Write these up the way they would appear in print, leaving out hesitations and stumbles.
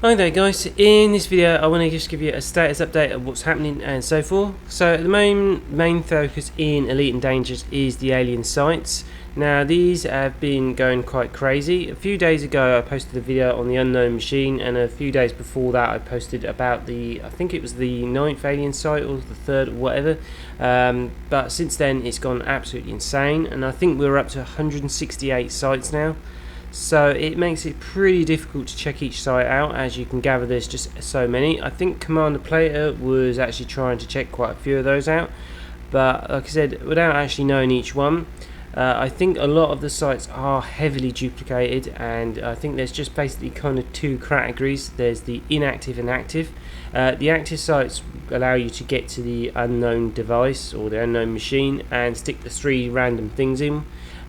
Hi there guys, in this video I want to just give you a status update of what's happening and so forth. So at the moment, main focus in Elite and Dangerous is the alien sites. Now these have been going quite crazy. A few days ago I posted a video on the unknown machine, and a few days before that I posted about I think it was the 9th alien site or the 3rd or whatever. But since then it's gone absolutely insane, and I think we're up to 168 sites now. So it makes it pretty difficult to check each site out. As you can gather, there's just so many. I think Commander Plater was actually trying to check quite a few of those out, but like I said, without actually knowing each one, I think a lot of the sites are heavily duplicated, and I think there's just basically kind of two categories. There's the inactive and active. The active sites allow you to get to the unknown device or the unknown machine and stick the 3 random things in,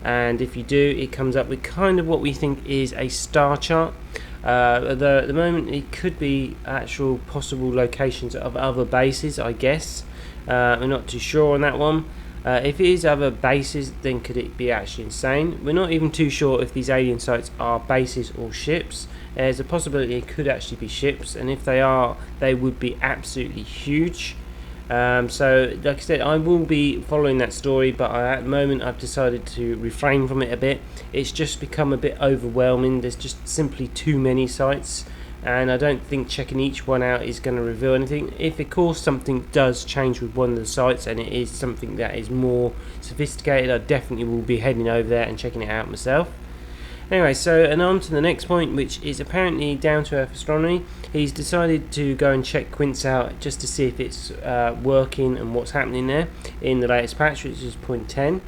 and if you do, it comes up with kind of what we think is a star chart. Although at the moment it could be actual possible locations of other bases, I guess. We're not too sure on that one. If it is other bases, then could it be actually insane? We're not even too sure if these alien sites are bases or ships. There's a possibility it could actually be ships, and if they are, they would be absolutely huge. So like I said, I will be following that story, but at the moment I've decided to refrain from it a bit. It's just become a bit overwhelming. There's just simply too many sites, and I don't think checking each one out is going to reveal anything. If of course something does change with one of the sites and it is something that is more sophisticated, I definitely will be heading over there and checking it out myself. Anyway, so and on to the next point, which is apparently down to earth astronomy. He's decided to go and check Quince out just to see if it's working and what's happening there in the latest patch, which is 0.10.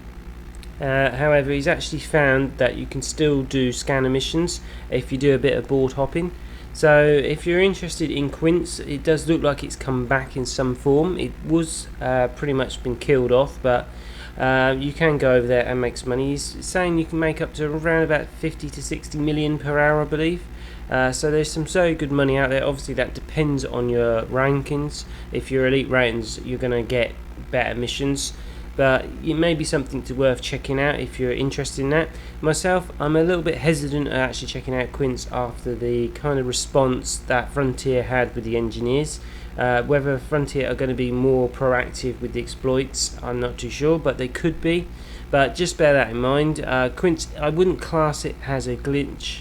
However, he's actually found that you can still do scanner missions if you do a bit of board hopping. So if you're interested in Quince, it does look like it's come back in some form. It was pretty much been killed off, but you can go over there and make some money. He's saying you can make up to around about 50 to 60 million per hour, I believe. So there's some so good money out there. Obviously that depends on your rankings. If you're elite ratings, you're going to get better missions, but it may be something worth checking out if you're interested in that. Myself, I'm a little bit hesitant at actually checking out Quince after the kind of response that Frontier had with the engineers. Whether Frontier are going to be more proactive with the exploits, I'm not too sure, but they could be. But just bear that in mind. Quince, I wouldn't class it as a glitch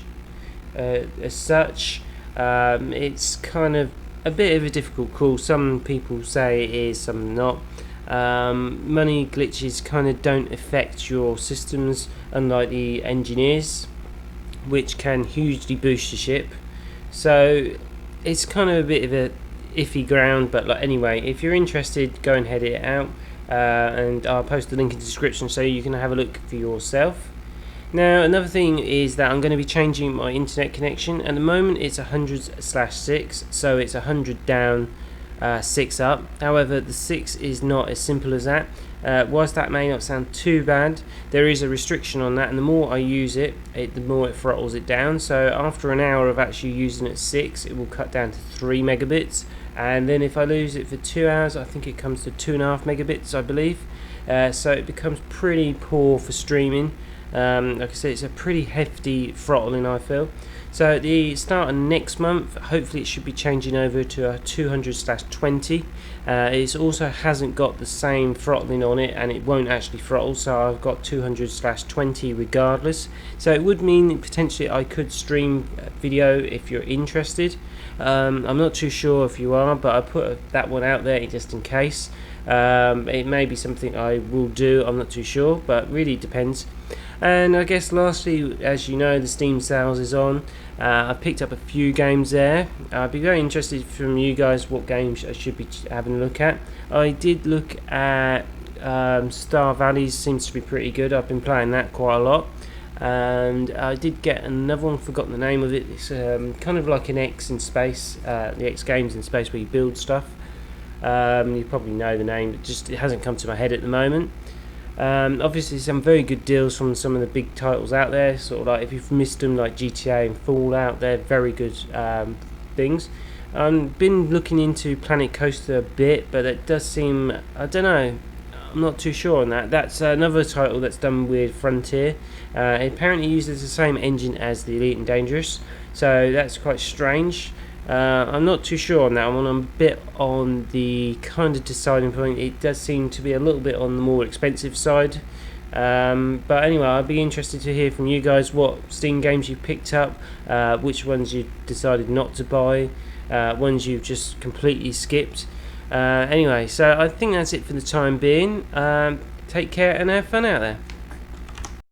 as such. It's kind of a bit of a difficult call. Some people say it is, some not. Money glitches kind of don't affect your systems, unlike the engineers, which can hugely boost your ship. So it's kind of a bit of a iffy ground, but anyway, if you're interested, go and head it out, and I'll post the link in the description so you can have a look for yourself. Now another thing is that I'm going to be changing my internet connection. At the moment it's 100/6, so it's 100 down, 6 up. However, the 6 is not as simple as that. Whilst that may not sound too bad, there is a restriction on that, and the more I use it, the more it throttles it down. So after an hour of actually using it 6, it will cut down to 3 megabits, and then if I lose it for 2 hours, I think it comes to 2.5 megabits, I believe. So it becomes pretty poor for streaming. Like I said, it's a pretty hefty throttling, I feel. So at the start of next month, hopefully it should be changing over to a 200/20. It also hasn't got the same throttling on it, and it won't actually throttle, so I've got 200/20 regardless. So it would mean potentially I could stream video if you're interested. I'm not too sure if you are, but I put that one out there just in case. It may be something I will do, I'm not too sure, but really depends. And I guess lastly, as you know, the Steam sales is on. I picked up a few games there. I'd be very interested from you guys what games I should be having a look at. I did look at Star Valleys, seems to be pretty good. I've been playing that quite a lot. And I did get another one, forgotten the name of it. It's kind of like an X in space, the X Games in space where you build stuff. You probably know the name, but it hasn't come to my head at the moment. Obviously some very good deals from some of the big titles out there, sort of like if you've missed them, like GTA and Fallout, they're very good things. I've been looking into Planet Coaster a bit, but it does seem, I don't know, I'm not too sure on that. That's another title that's done with Frontier. It apparently uses the same engine as the Elite and Dangerous, so that's quite strange. I'm not too sure on that one. I'm a bit on the kind of deciding point. It does seem to be a little bit on the more expensive side. But anyway, I'd be interested to hear from you guys what Steam games you picked up, which ones you decided not to buy, ones you've just completely skipped. Anyway, so I think that's it for the time being. Take care and have fun out there.